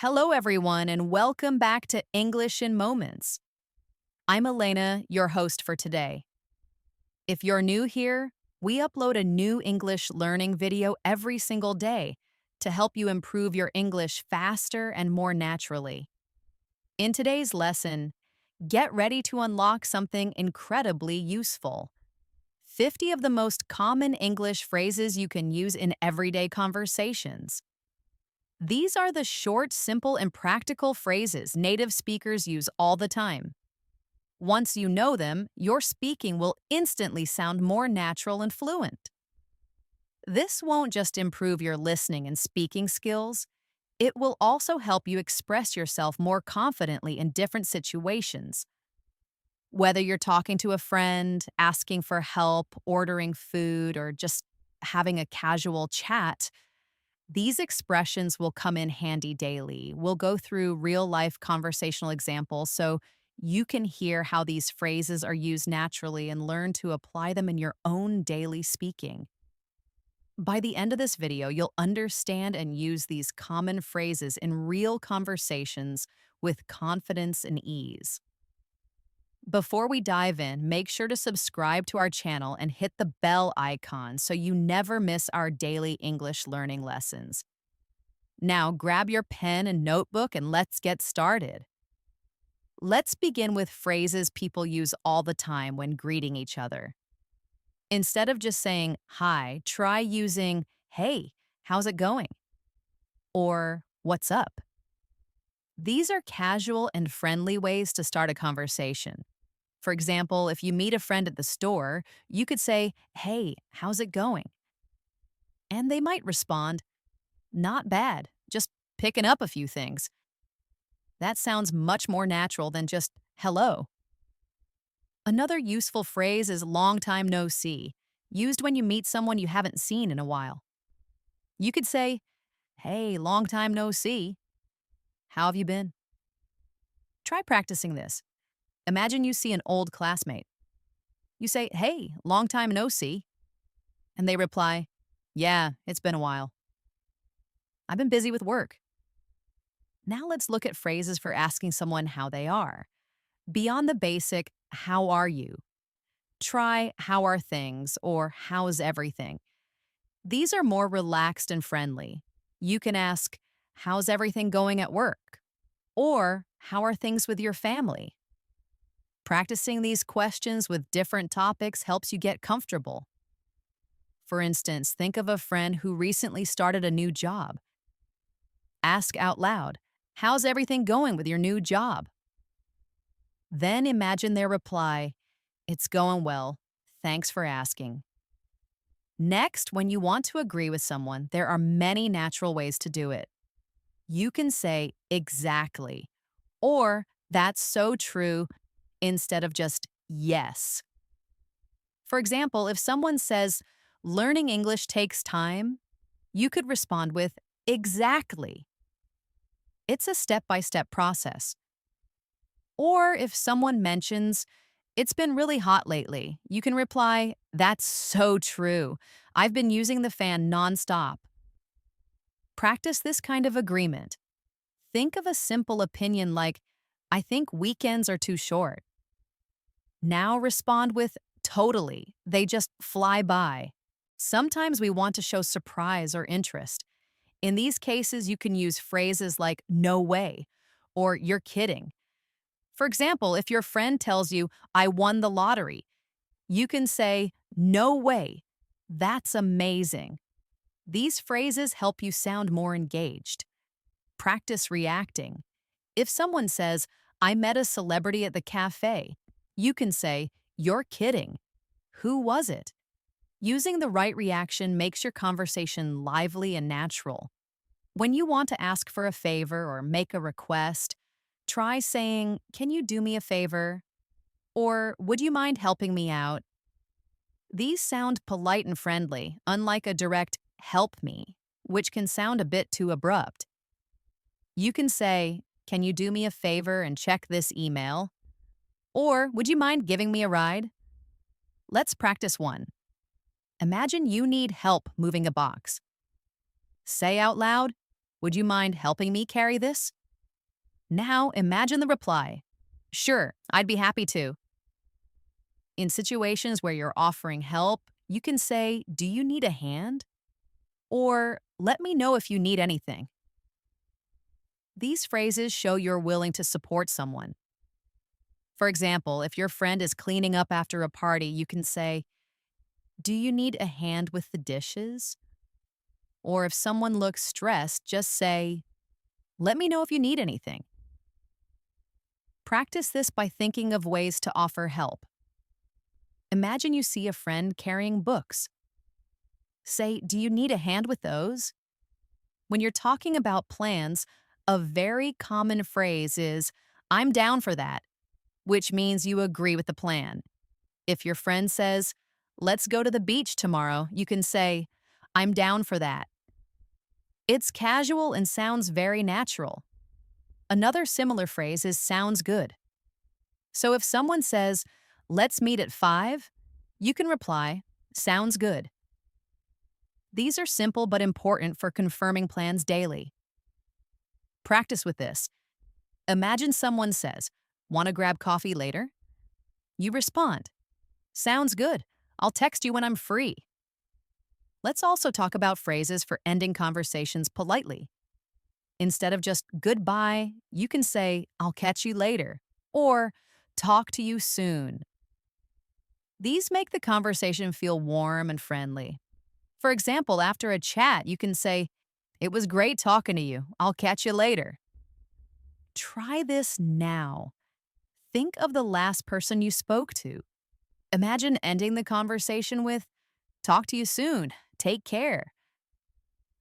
Hello, everyone, and welcome back to English in Moments. I'm Elena, your host for today. If you're new here, we upload a new English learning video every single day to help you improve your English faster and more naturally. In today's lesson, get ready to unlock something incredibly useful. 50 of the most common English phrases you can use in everyday conversations. These are the short, simple, and practical phrases native speakers use all the time. Once you know them, your speaking will instantly sound more natural and fluent. This won't just improve your listening and speaking skills, it will also help you express yourself more confidently in different situations. Whether you're talking to a friend, asking for help, ordering food, or just having a casual chat, these expressions will come in handy daily. We'll go through real life conversational examples so you can hear how these phrases are used naturally and learn to apply them in your own daily speaking. By the end of this video, you'll understand and use these common phrases in real conversations with confidence and ease. Before we dive in, make sure to subscribe to our channel and hit the bell icon so you never miss our daily English learning lessons. Now, grab your pen and notebook and let's get started. Let's begin with phrases people use all the time when greeting each other. Instead of just saying hi, try using hey, how's it going? Or what's up? These are casual and friendly ways to start a conversation. For example, if you meet a friend at the store, you could say, hey, how's it going? And they might respond, not bad, just picking up a few things. That sounds much more natural than just hello. Another useful phrase is long time no see, used when you meet someone you haven't seen in a while. You could say, hey, long time no see. How have you been? Try practicing this. Imagine you see an old classmate. You say, hey, long time no see. And they reply, yeah, it's been a while. I've been busy with work. Now let's look at phrases for asking someone how they are. Beyond the basic, how are you? Try how are things or how's everything. These are more relaxed and friendly. You can ask, how's everything going at work? Or how are things with your family? Practicing these questions with different topics helps you get comfortable. For instance, think of a friend who recently started a new job. Ask out loud, how's everything going with your new job? Then imagine their reply, it's going well. Thanks for asking. Next, when you want to agree with someone, there are many natural ways to do it. You can say exactly, or that's so true, instead of just yes. For example, if someone says, learning English takes time, you could respond with exactly. It's a step-by-step process. Or if someone mentions, it's been really hot lately, you can reply, that's so true. I've been using the fan nonstop. Practice this kind of agreement. Think of a simple opinion like, I think weekends are too short. Now respond with totally. They just fly by. Sometimes we want to show surprise or interest. In these cases, you can use phrases like no way or you're kidding. For example, if your friend tells you, I won the lottery, you can say, no way. That's amazing. These phrases help you sound more engaged. Practice reacting. If someone says, I met a celebrity at the cafe, you can say, you're kidding. Who was it? Using the right reaction makes your conversation lively and natural. When you want to ask for a favor or make a request, try saying, can you do me a favor? Or would you mind helping me out? These sound polite and friendly, unlike a direct help me, which can sound a bit too abrupt. You can say, can you do me a favor and check this email? Or would you mind giving me a ride? Let's practice one. Imagine you need help moving a box. Say out loud, Would you mind helping me carry this? Now imagine the reply. Sure, I'd be happy to. In situations where you're offering help, you can say, do you need a hand? Or let me know if you need anything. These phrases show you're willing to support someone. For example, if your friend is cleaning up after a party, you can say, do you need a hand with the dishes? Or if someone looks stressed, just say, let me know if you need anything. Practice this by thinking of ways to offer help. Imagine you see a friend carrying books. Say, do you need a hand with those? When you're talking about plans, a very common phrase is, I'm down for that, which means you agree with the plan. If your friend says, let's go to the beach tomorrow, you can say, I'm down for that. It's casual and sounds very natural. Another similar phrase is sounds good. So if someone says, let's meet at 5, you can reply, sounds good. These are simple but important for confirming plans daily. Practice with this. Imagine someone says, want to grab coffee later? You respond, sounds good. I'll text you when I'm free. Let's also talk about phrases for ending conversations politely. Instead of just goodbye, you can say, I'll catch you later, or talk to you soon. These make the conversation feel warm and friendly. For example, after a chat, you can say, it was great talking to you. I'll catch you later. Try this now. Think of the last person you spoke to. Imagine ending the conversation with, talk to you soon. Take care.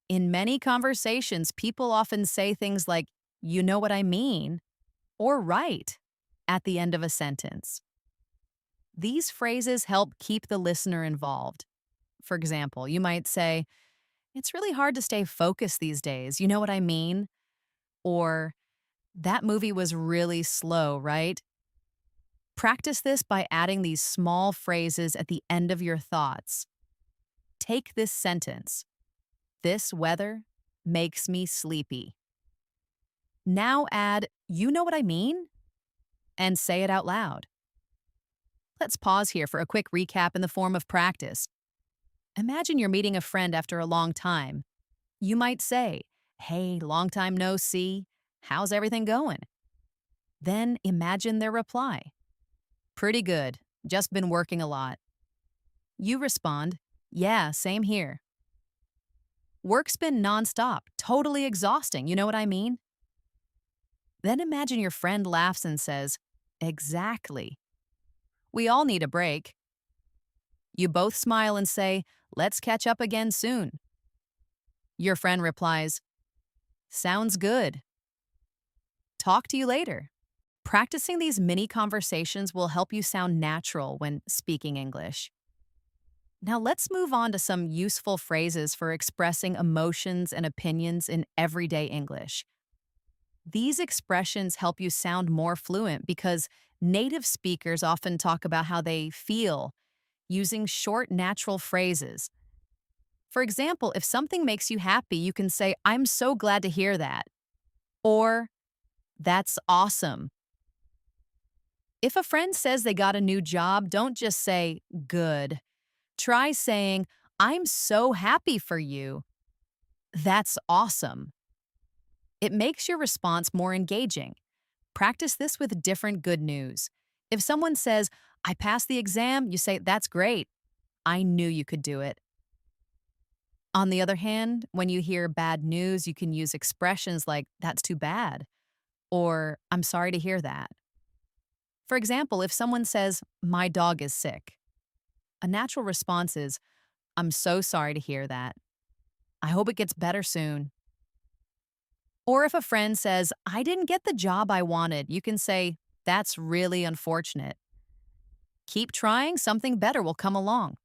In many conversations, people often say things like, you know what I mean, or right at the end of a sentence. These phrases help keep the listener involved. For example, you might say, it's really hard to stay focused these days. You know what I mean? Or, that movie was really slow, right? Practice this by adding these small phrases at the end of your thoughts. Take this sentence. This weather makes me sleepy. Now add, you know what I mean? And say it out loud. Let's pause here for a quick recap in the form of practice. Imagine you're meeting a friend after a long time. You might say, hey, long time no see. How's everything going? Then imagine their reply. Pretty good. Just been working a lot. You respond, yeah, same here. Work's been nonstop, totally exhausting, you know what I mean? Then imagine your friend laughs and says, exactly. We all need a break. You both smile and say, let's catch up again soon. Your friend replies, sounds good. Talk to you later. Practicing these mini conversations will help you sound natural when speaking English. Now let's move on to some useful phrases for expressing emotions and opinions in everyday English. These expressions help you sound more fluent because native speakers often talk about how they feel using short, natural phrases. For example, if something makes you happy, you can say, I'm so glad to hear that. Or, that's awesome. If a friend says they got a new job, don't just say, good. Try saying, I'm so happy for you. That's awesome. It makes your response more engaging. Practice this with different good news. If someone says, I passed the exam, you say, that's great. I knew you could do it. On the other hand, when you hear bad news, you can use expressions like, that's too bad, or I'm sorry to hear that. For example, if someone says, my dog is sick, a natural response is, I'm so sorry to hear that. I hope it gets better soon. Or if a friend says, I didn't get the job I wanted, you can say, that's really unfortunate. Keep trying, something better will come along.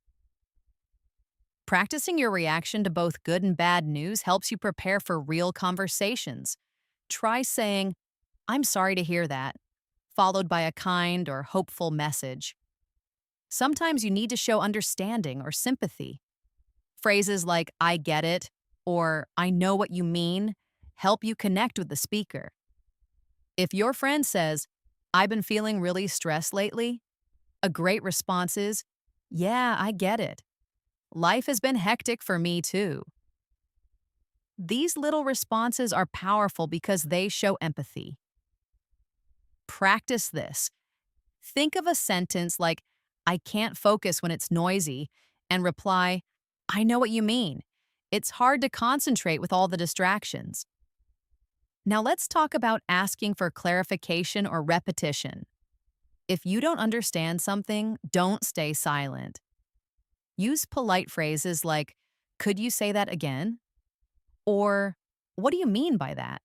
Practicing your reaction to both good and bad news helps you prepare for real conversations. Try saying, I'm sorry to hear that, followed by a kind or hopeful message. Sometimes you need to show understanding or sympathy. Phrases like, I get it, or I know what you mean, help you connect with the speaker. If your friend says, I've been feeling really stressed lately, a great response is, yeah, I get it. Life has been hectic for me too. These little responses are powerful because they show empathy. Practice this. Think of a sentence like, I can't focus when it's noisy, and reply, I know what you mean. It's hard to concentrate with all the distractions. Now let's talk about asking for clarification or repetition. If you don't understand something, don't stay silent. Use polite phrases like, could you say that again? Or, what do you mean by that?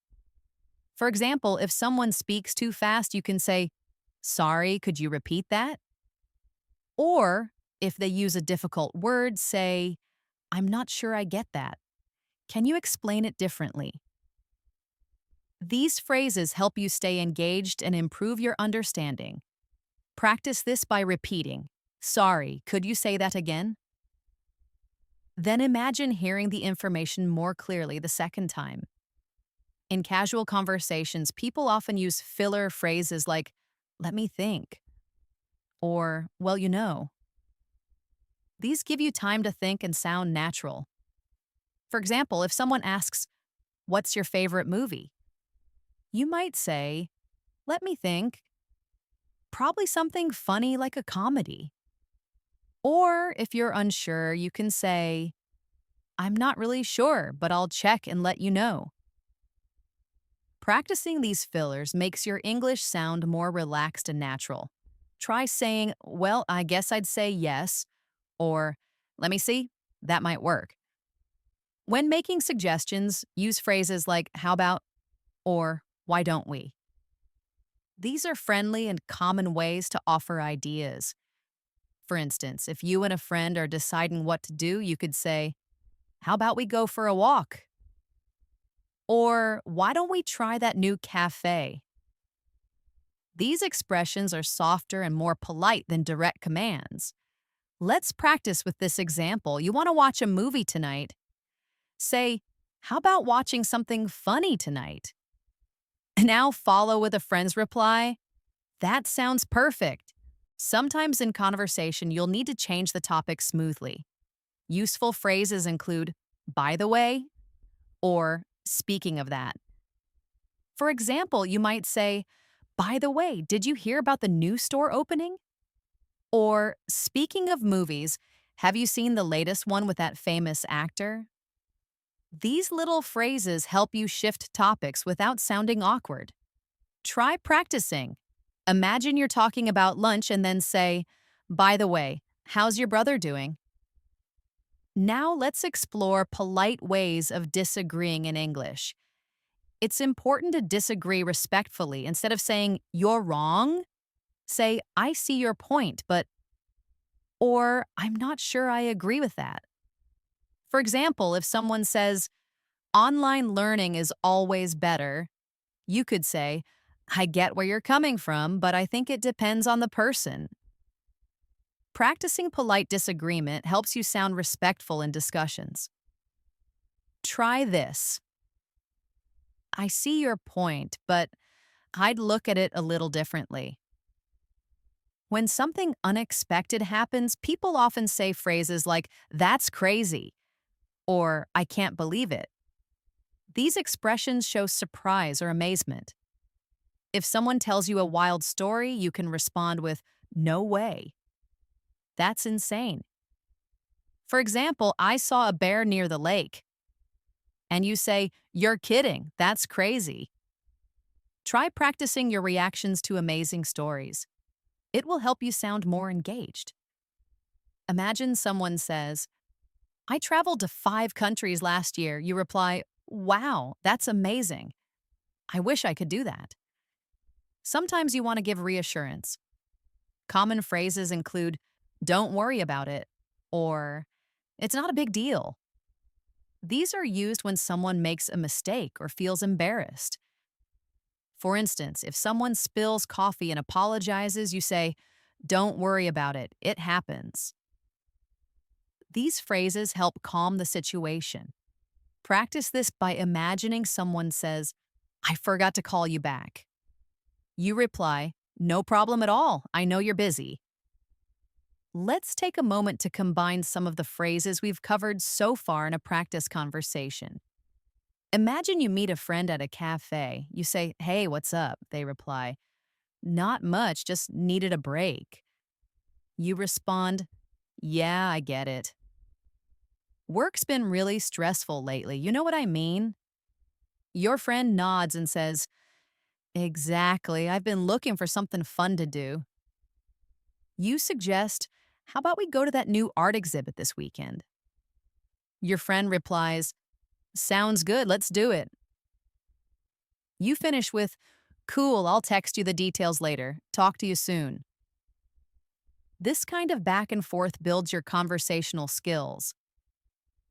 For example, if someone speaks too fast, you can say, sorry, could you repeat that? Or, if they use a difficult word, say, I'm not sure I get that. Can you explain it differently? These phrases help you stay engaged and improve your understanding. Practice this by repeating, sorry, could you say that again? Then imagine hearing the information more clearly the second time. In casual conversations, people often use filler phrases like, let me think, or, well, you know. These give you time to think and sound natural. For example, if someone asks, what's your favorite movie? You might say, let me think, probably something funny like a comedy. Or if you're unsure, you can say, I'm not really sure, but I'll check and let you know. Practicing these fillers makes your English sound more relaxed and natural. Try saying, well, I guess I'd say yes, or let me see, that might work. When making suggestions, use phrases like, how about, or why don't we? These are friendly and common ways to offer ideas. For instance, if you and a friend are deciding what to do, you could say, how about we go for a walk? Or why don't we try that new cafe? These expressions are softer and more polite than direct commands. Let's practice with this example. You want to watch a movie tonight? Say, how about watching something funny tonight? Now follow with a friend's reply. That sounds perfect. Sometimes in conversation, you'll need to change the topic smoothly. Useful phrases include, by the way, or speaking of that. For example, you might say, by the way, did you hear about the new store opening? Or, speaking of movies, have you seen the latest one with that famous actor? These little phrases help you shift topics without sounding awkward. Try practicing. Imagine you're talking about lunch and then say, by the way, how's your brother doing? Now let's explore polite ways of disagreeing in English. It's important to disagree respectfully. Instead of saying, you're wrong, say, I see your point, but, or I'm not sure I agree with that. For example, if someone says, online learning is always better, you could say, I get where you're coming from, but I think it depends on the person. Practicing polite disagreement helps you sound respectful in discussions. Try this. I see your point, but I'd look at it a little differently. When something unexpected happens, people often say phrases like, that's crazy, or I can't believe it. These expressions show surprise or amazement. If someone tells you a wild story, you can respond with, no way. That's insane. For example, I saw a bear near the lake. And you say, you're kidding, that's crazy. Try practicing your reactions to amazing stories. It will help you sound more engaged. Imagine someone says, I traveled to 5 countries last year. You reply, wow, that's amazing. I wish I could do that. Sometimes you want to give reassurance. Common phrases include, don't worry about it, or it's not a big deal. These are used when someone makes a mistake or feels embarrassed. For instance, if someone spills coffee and apologizes, you say, don't worry about it, it happens. These phrases help calm the situation. Practice this by imagining someone says, I forgot to call you back. You reply, no problem at all. I know you're busy. Let's take a moment to combine some of the phrases we've covered so far in a practice conversation. Imagine you meet a friend at a cafe. You say, hey, what's up? They reply, not much, just needed a break. You respond, yeah, I get it. Work's been really stressful lately. You know what I mean? Your friend nods and says, exactly. I've been looking for something fun to do. You suggest, how about we go to that new art exhibit this weekend? Your friend replies, sounds good, let's do it. You finish with, cool, I'll text you the details later. Talk to you soon. This kind of back and forth builds your conversational skills.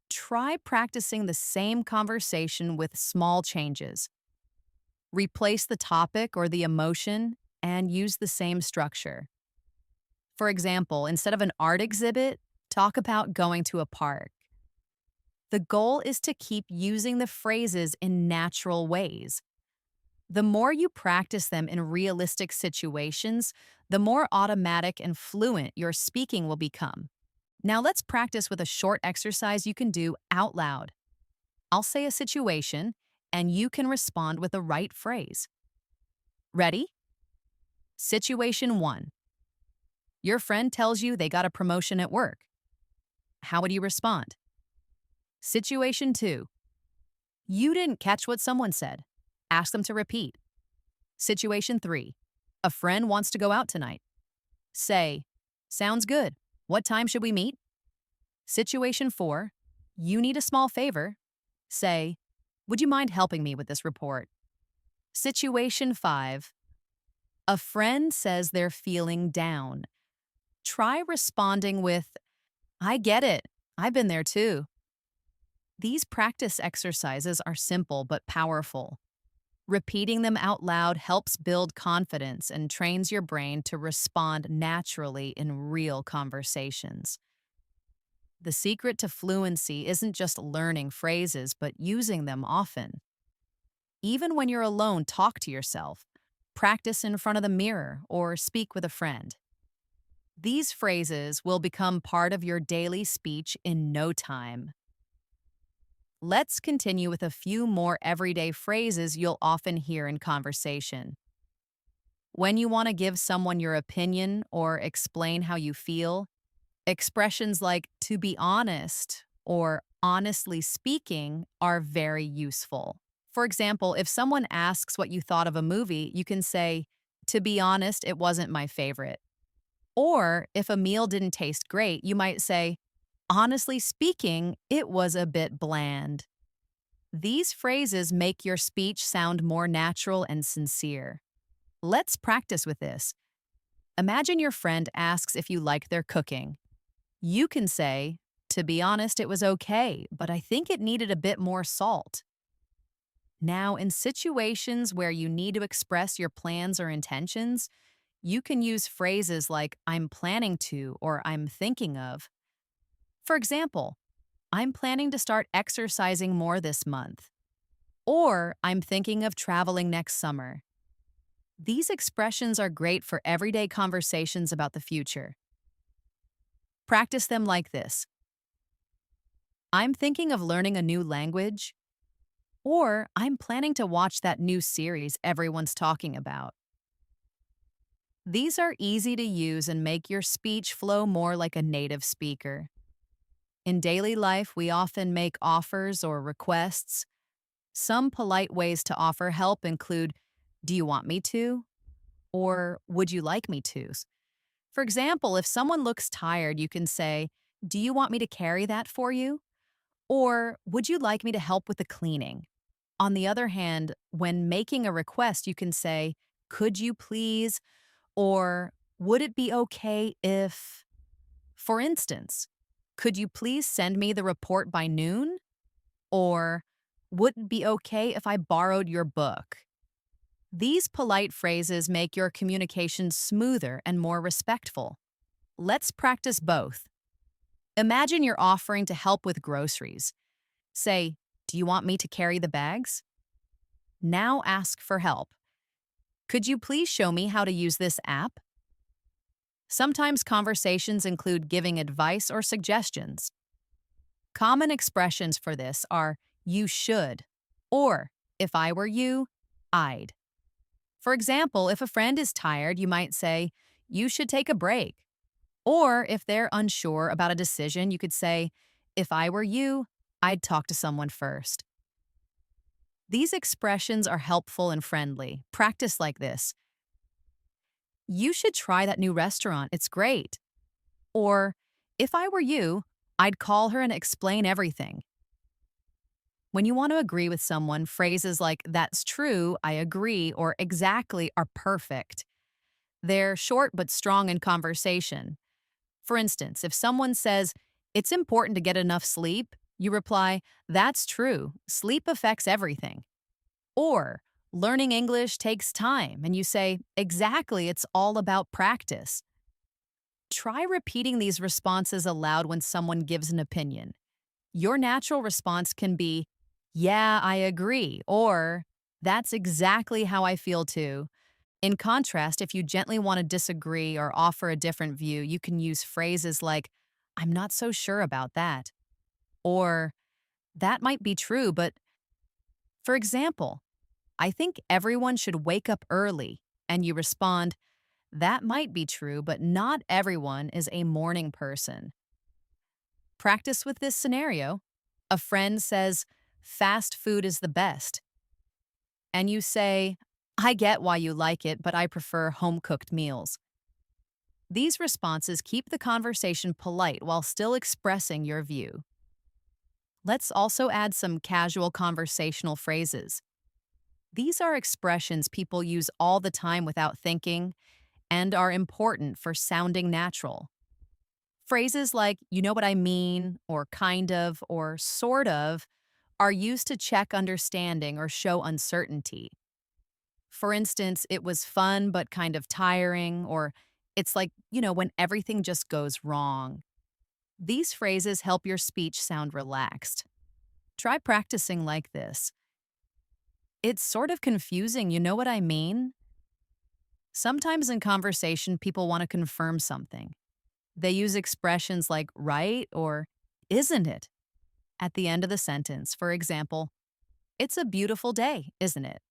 Try practicing the same conversation with small changes. Replace the topic or the emotion and use the same structure. For example, instead of an art exhibit, talk about going to a park. The goal is to keep using the phrases in natural ways. The more you practice them in realistic situations, the more automatic and fluent your speaking will become. Now let's practice with a short exercise you can do out loud. I'll say a situation, and you can respond with the right phrase. Ready? Situation 1. Your friend tells you they got a promotion at work. How would you respond? Situation 2. You didn't catch what someone said. Ask them to repeat. Situation 3. A friend wants to go out tonight. Say, sounds good. What time should we meet? Situation 4. You need a small favor. Say, would you mind helping me with this report? Situation 5. A friend says they're feeling down. Try responding with, I get it. I've been there too. These practice exercises are simple but powerful. Repeating them out loud helps build confidence and trains your brain to respond naturally in real conversations. The secret to fluency isn't just learning phrases, but using them often. Even when you're alone, talk to yourself. Practice in front of the mirror or speak with a friend. These phrases will become part of your daily speech in no time. Let's continue with a few more everyday phrases you'll often hear in conversation. When you want to give someone your opinion or explain how you feel, expressions like to be honest or honestly speaking are very useful. For example, if someone asks what you thought of a movie, you can say, to be honest, it wasn't my favorite. Or if a meal didn't taste great, you might say, honestly speaking, it was a bit bland. These phrases make your speech sound more natural and sincere. Let's practice with this. Imagine your friend asks if you like their cooking. You can say, to be honest, it was okay, but I think it needed a bit more salt. Now, in situations where you need to express your plans or intentions, you can use phrases like I'm planning to or I'm thinking of. For example, I'm planning to start exercising more this month. Or I'm thinking of traveling next summer. These expressions are great for everyday conversations about the future. Practice them like this. I'm thinking of learning a new language. Or I'm planning to watch that new series everyone's talking about. These are easy to use and make your speech flow more like a native speaker. In daily life, we often make offers or requests. Some polite ways to offer help include, do you want me to? Or would you like me to? For example, if someone looks tired, you can say, do you want me to carry that for you? Or would you like me to help with the cleaning? On the other hand, when making a request, you can say, could you please? Or would it be okay if? For instance, could you please send me the report by noon? Or would it be okay if I borrowed your book? These polite phrases make your communication smoother and more respectful. Let's practice both. Imagine you're offering to help with groceries. Say, Do you want me to carry the bags? Now ask for help. Could you please show me how to use this app? Sometimes conversations include giving advice or suggestions. Common expressions for this are you should, or if I were you, I'd. For example, if a friend is tired, you might say, you should take a break. Or if they're unsure about a decision, you could say, if I were you, I'd talk to someone first. These expressions are helpful and friendly. Practice like this. You should try that new restaurant. It's great. Or, if I were you, I'd call her and explain everything. When you want to agree with someone, phrases like, that's true, I agree, or exactly are perfect. They're short but strong in conversation. For instance, if someone says, it's important to get enough sleep, you reply, that's true, sleep affects everything. Or, learning English takes time, and you say, exactly, it's all about practice. Try repeating these responses aloud when someone gives an opinion. Your natural response can be, yeah, I agree, or that's exactly how I feel too. In contrast, if you gently want to disagree or offer a different view, you can use phrases like, I'm not so sure about that, or that might be true, but for example, I think everyone should wake up early, and you respond, that might be true, but not everyone is a morning person. Practice with this scenario. A friend says, fast food is the best. And you say, I get why you like it, but I prefer home-cooked meals. These responses keep the conversation polite while still expressing your view. Let's also add some casual conversational phrases. These are expressions people use all the time without thinking and are important for sounding natural. Phrases like, you know what I mean, or kind of, or sort of, are used to check understanding or show uncertainty. For instance, it was fun but kind of tiring, or it's like, when everything just goes wrong. These phrases help your speech sound relaxed. Try practicing like this. It's sort of confusing, you know what I mean? Sometimes in conversation, people want to confirm something. They use expressions like right or isn't it at the end of the sentence. For example, it's a beautiful day, isn't it?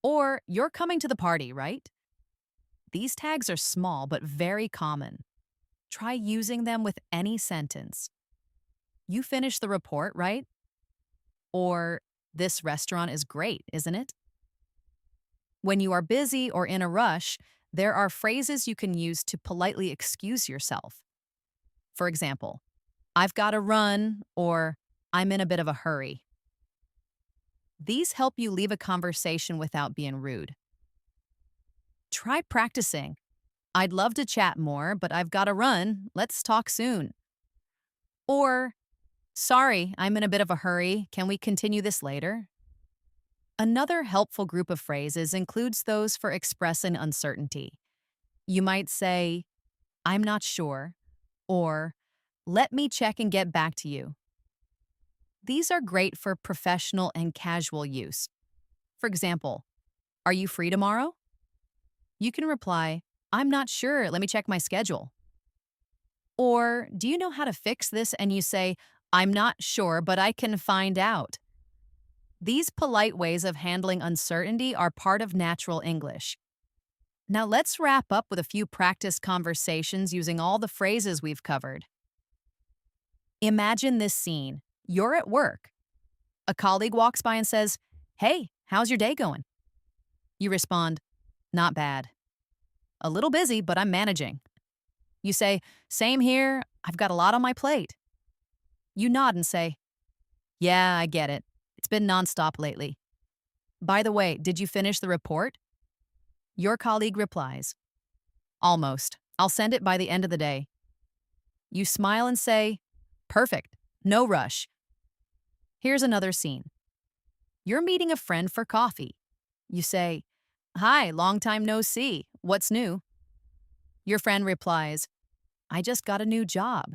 Or you're coming to the party, right? These tags are small but very common. Try using them with any sentence. You finished the report, right? Or this restaurant is great, isn't it? When you are busy or in a rush, there are phrases you can use to politely excuse yourself. For example, I've got to run, or I'm in a bit of a hurry. These help you leave a conversation without being rude. Try practicing. I'd love to chat more, but I've got to run. Let's talk soon. Or, sorry, I'm in a bit of a hurry. Can we continue this later? Another helpful group of phrases includes those for expressing uncertainty. You might say, I'm not sure, or let me check and get back to you. These are great for professional and casual use. For example, are you free tomorrow? You can reply, I'm not sure, let me check my schedule. Or, do you know how to fix this? And you say, I'm not sure, but I can find out. These polite ways of handling uncertainty are part of natural English. Now let's wrap up with a few practice conversations using all the phrases we've covered. Imagine this scene. You're at work. A colleague walks by and says, hey, how's your day going? You respond, not bad. A little busy, but I'm managing. You say, same here, I've got a lot on my plate. You nod and say, yeah, I get it. It's been nonstop lately. By the way, did you finish the report? Your colleague replies, almost. I'll send it by the end of the day. You smile and say, perfect, no rush. Here's another scene. You're meeting a friend for coffee. You say, hi, long time no see. What's new? Your friend replies, I just got a new job.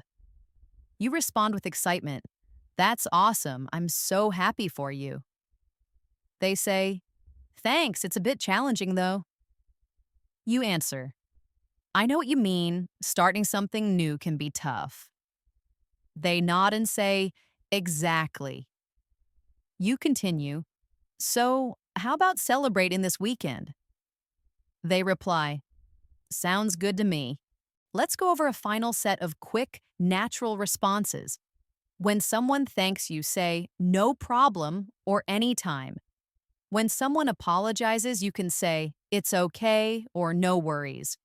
You respond with excitement. That's awesome. I'm so happy for you. They say, thanks, it's a bit challenging though. You answer, I know what you mean. Starting something new can be tough. They nod and say, exactly. You continue, so how about celebrating this weekend? They reply, sounds good to me. Let's go over a final set of quick, natural responses. When someone thanks you, say, no problem or anytime. When someone apologizes, you can say, it's okay or no worries.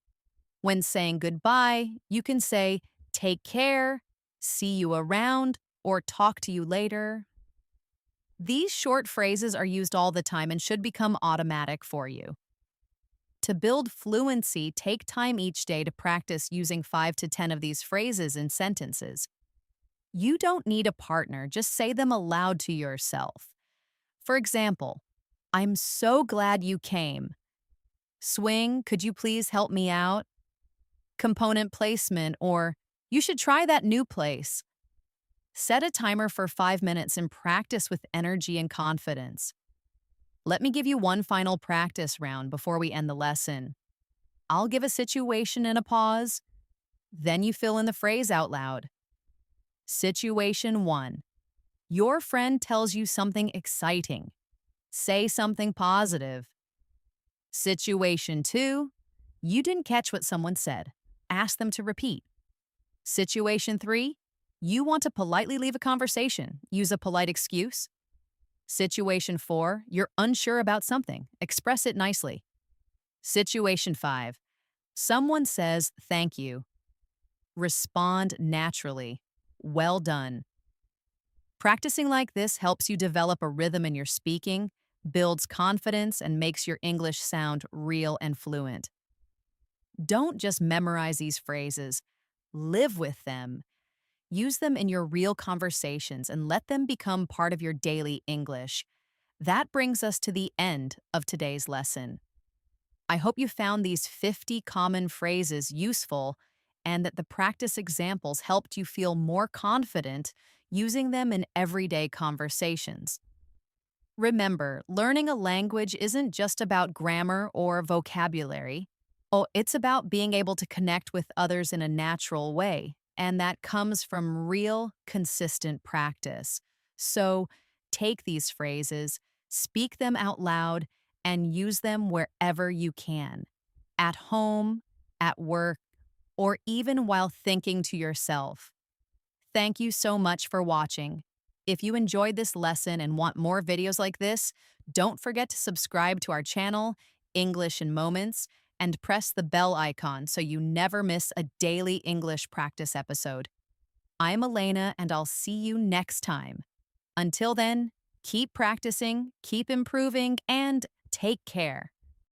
When saying goodbye, you can say, take care, see you around, or talk to you later. These short phrases are used all the time and should become automatic for you. To build fluency, take time each day to practice using 5 to 10 of these phrases in sentences. You don't need a partner, just say them aloud to yourself. For example, I'm so glad you came. Swing, could you please help me out? Component placement, or you should try that new place. Set a timer for 5 minutes and practice with energy and confidence. Let me give you one final practice round before we end the lesson. I'll give a situation and a pause. Then you fill in the phrase out loud. Situation 1. Your friend tells you something exciting. Say something positive. Situation 2. You didn't catch what someone said. Ask them to repeat. Situation 3. You want to politely leave a conversation. Use a polite excuse. Situation 4. You're unsure about something. Express it nicely. Situation 5. Someone says thank you. Respond naturally. Well done. Practicing like this helps you develop a rhythm in your speaking, builds confidence, and makes your English sound real and fluent. Don't just memorize these phrases. Live with them. Use them in your real conversations and let them become part of your daily English. That brings us to the end of today's lesson. I hope you found these 50 common phrases useful and that the practice examples helped you feel more confident using them in everyday conversations. Remember, learning a language isn't just about grammar or vocabulary. Oh, it's about being able to connect with others in a natural way, and that comes from real, consistent practice. So, take these phrases, speak them out loud, and use them wherever you can. At home, at work, or even while thinking to yourself. Thank you so much for watching. If you enjoyed this lesson and want more videos like this, don't forget to subscribe to our channel, English in Moments, and press the bell icon so you never miss a daily English practice episode. I'm Elena, and I'll see you next time. Until then, keep practicing, keep improving, and take care.